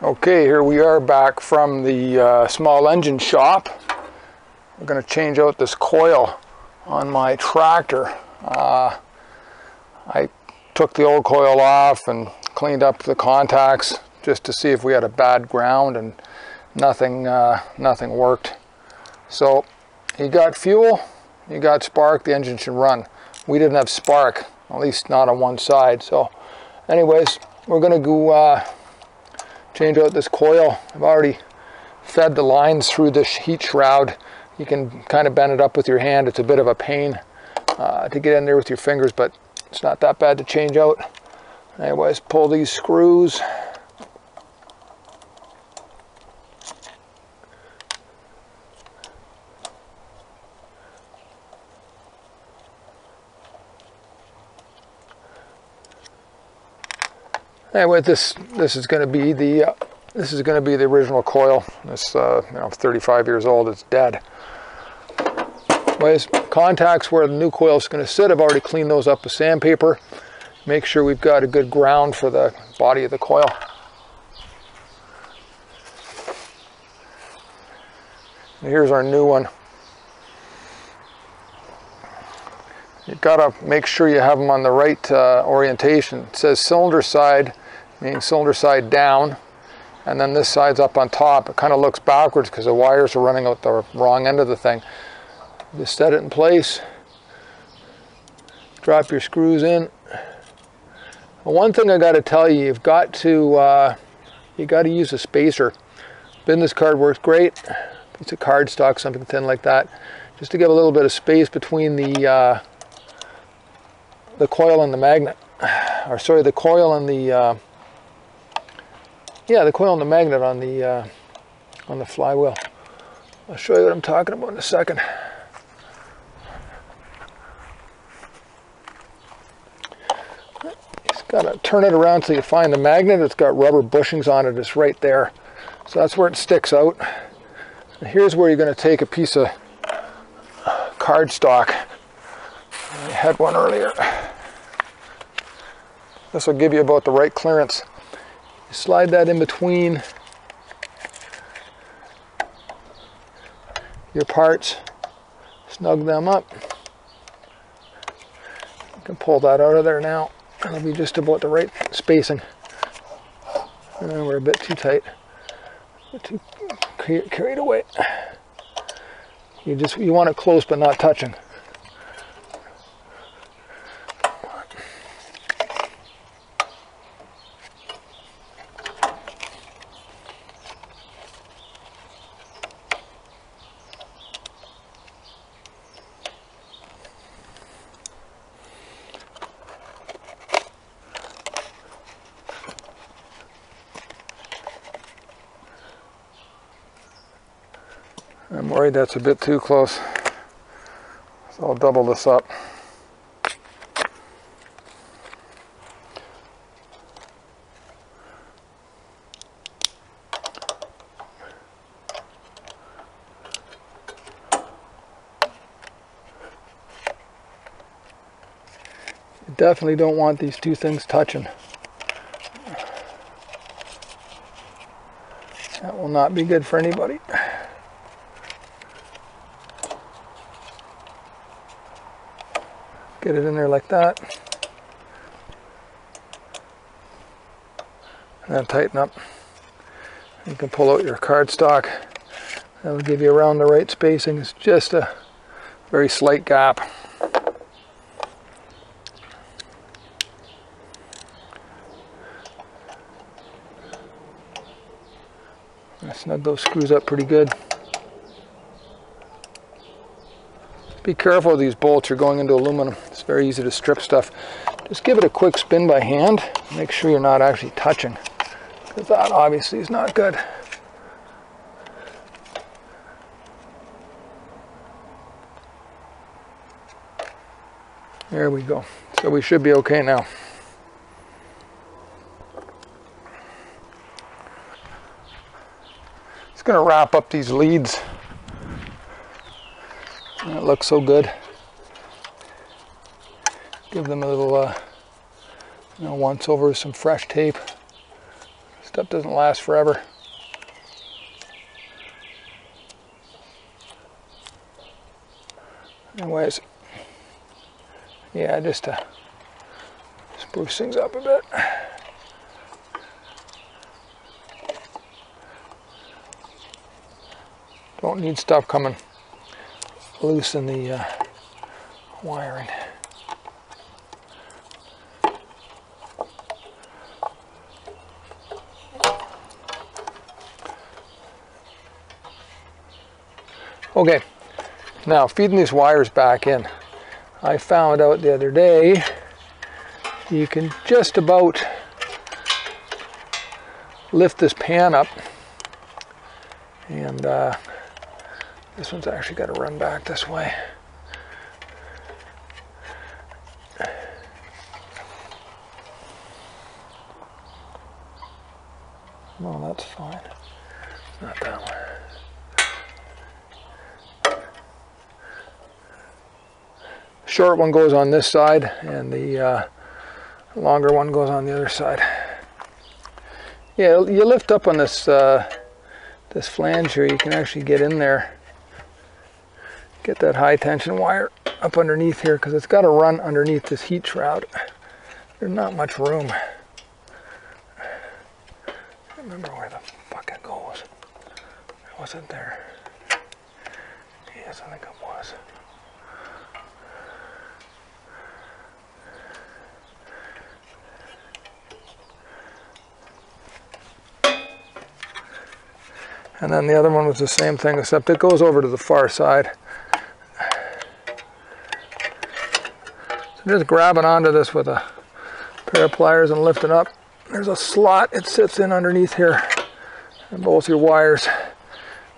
Okay, here we are back from the small engine shop. We're going to change out this coil on my tractor. I took the old coil off and cleaned up the contacts just to see if we had a bad ground, and nothing worked. So you got fuel, you got spark, the engine should run. We didn't have spark, at least not on one side. So anyways, we're going to go change out this coil. I've already fed the lines through this heat shroud. You can kind of bend it up with your hand. It's a bit of a pain to get in there with your fingers, but it's not that bad to change out. Anyways, pull these screws. Anyway, this is going to be the original coil. This 35 years old. It's dead. Anyways, contacts where the new coil is going to sit, I've already cleaned those up with sandpaper. Make sure we've got a good ground for the body of the coil. And here's our new one. You've got to make sure you have them on the right orientation. It says cylinder side, meaning cylinder side down, and then this side's up on top. It kind of looks backwards because the wires are running out the wrong end of the thing. Just set it in place, drop your screws in. One thing I got to tell you, you've got to use a spacer. Business card works great. Piece of cardstock, something thin like that, just to get a little bit of space between the coil and the magnet, or sorry, the coil and the the coil and the magnet on the flywheel. I'll show you what I'm talking about in a second. Just gotta turn it around till you find the magnet. It's got rubber bushings on it. It's right there, so that's where it sticks out. And here's where you're going to take a piece of cardstock. I had one earlier. This will give you about the right clearance. You slide that in between your parts, snug them up. You can pull that out of there now. That'll be just about the right spacing. And we're a bit too tight, a bit too carried away. You want it close but not touching. I'm worried that's a bit too close, so I'll double this up. You definitely don't want these two things touching. That will not be good for anybody. Get it in there like that, and then tighten up. You can pull out your cardstock. That'll give you around the right spacing. It's just a very slight gap. I snug those screws up pretty good. Be careful of these bolts. You're going into aluminum. It's very easy to strip stuff. Just give it a quick spin by hand. Make sure you're not actually touching, because that obviously is not good. There we go. So we should be okay now. Just going to wrap up these leads. That looks so good. Give them a little once over with some fresh tape. Stuff doesn't last forever. Anyways, yeah, just to spruce things up a bit. Don't need stuff coming loose in the wiring. Okay, now feeding these wires back in. I found out the other day you can just about lift this pan up, and this one's actually got to run back this way. No, that's fine. Not that one. Short one goes on this side, and the longer one goes on the other side. Yeah, you lift up on this this flange here, you can actually get in there, get that high tension wire up underneath here, because it's got to run underneath this heat shroud. There's not much room. I don't remember where the fuck it goes. It wasn't there. Yes, I think it was. And then the other one was the same thing, except it goes over to the far side. So just grabbing onto this with a pair of pliers and lift it up. There's a slot it sits in underneath here, and both your wires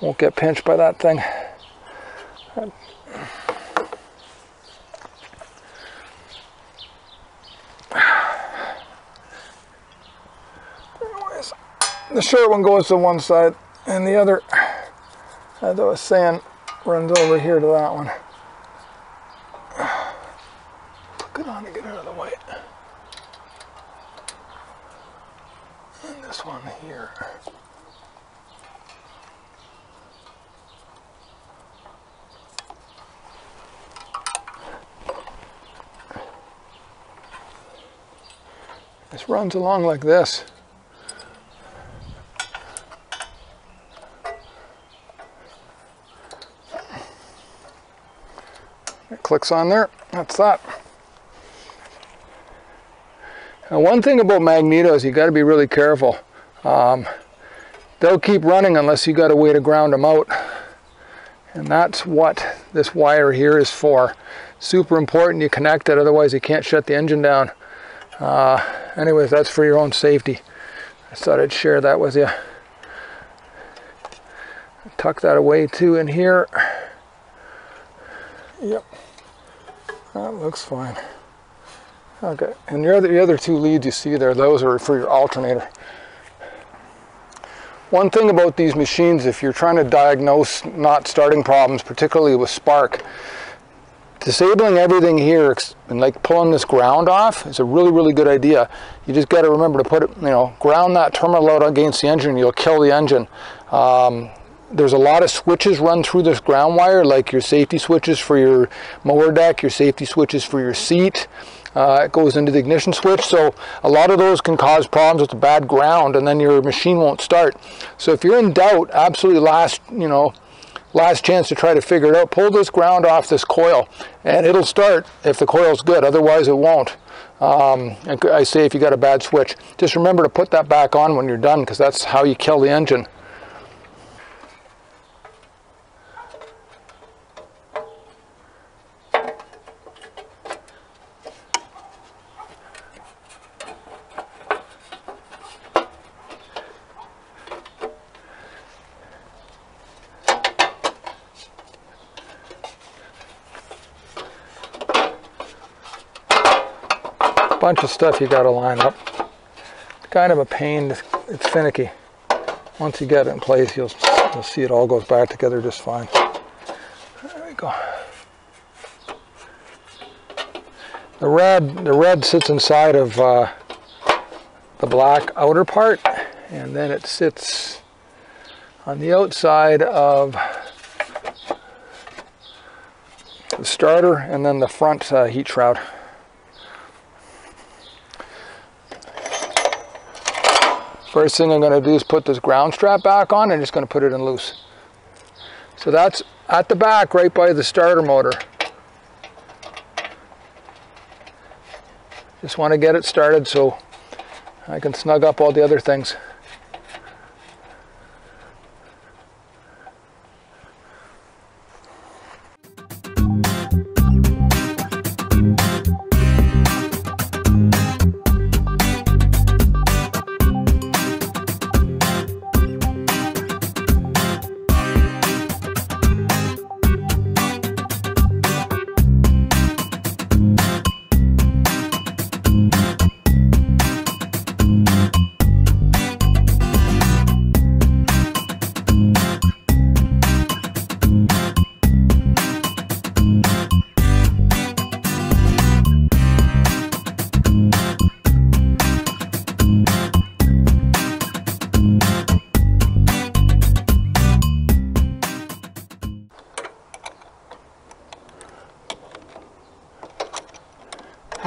won't get pinched by that thing. Anyways, the short one goes to one side, and the other, as I was saying, runs over here to that one. Get on to get out of the way. And this one here. This runs along like this. It clicks on there. That's that. Now, one thing about magnetos, you got to be really careful. They'll keep running unless you got a way to ground them out. And that's what this wire here is for. Super important you connect it, otherwise you can't shut the engine down. Anyways, that's for your own safety. I thought I'd share that with you. Tuck that away too in here. Yep, that looks fine. Okay, and the other two leads you see there, those are for your alternator. One thing about these machines, if you're trying to diagnose not starting problems, particularly with spark, disabling everything here and like pulling this ground off is a really good idea. You just got to remember to put it, ground that terminal out against the engine, you'll kill the engine. There's a lot of switches run through this ground wire, like your safety switches for your mower deck, your safety switches for your seat. It goes into the ignition switch, so a lot of those can cause problems with the bad ground, and then your machine won't start. So if you're in doubt, absolutely last chance to try to figure it out, pull this ground off this coil, and it'll start if the coil's good, otherwise it won't. And I say if you got a bad switch, just remember to put that back on when you're done, because that's how you kill the engine. Bunch of stuff you got to line up. It's kind of a pain. It's finicky. Once you get it in place, you'll see it all goes back together just fine. There we go. The red sits inside of the black outer part, and then it sits on the outside of the starter and then the front heat shroud. First thing I'm going to do is put this ground strap back on and just going to put it in loose. So that's at the back right by the starter motor. Just want to get it started so I can snug up all the other things.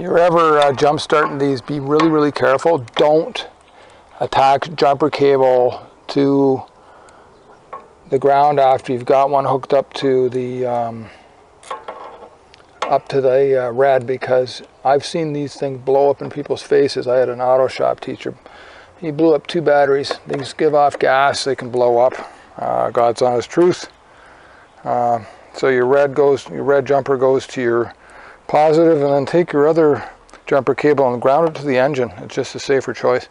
You're ever jump starting these, be really careful. Don't attach jumper cable to the ground after you've got one hooked up to the red, because I've seen these things blow up in people's faces. I had an auto shop teacher. He blew up 2 batteries. They just give off gas, they can blow up. God's honest truth. So your red jumper goes to your positive, and then take your other jumper cable and ground it to the engine. It's just a safer choice.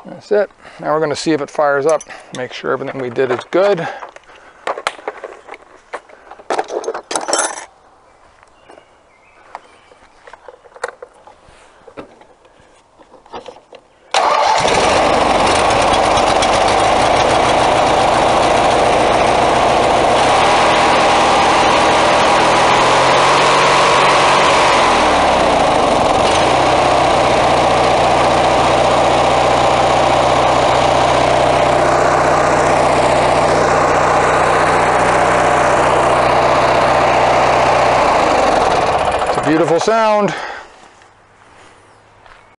That's it. Now we're going to see if it fires up. Make sure everything we did is good. Beautiful sound.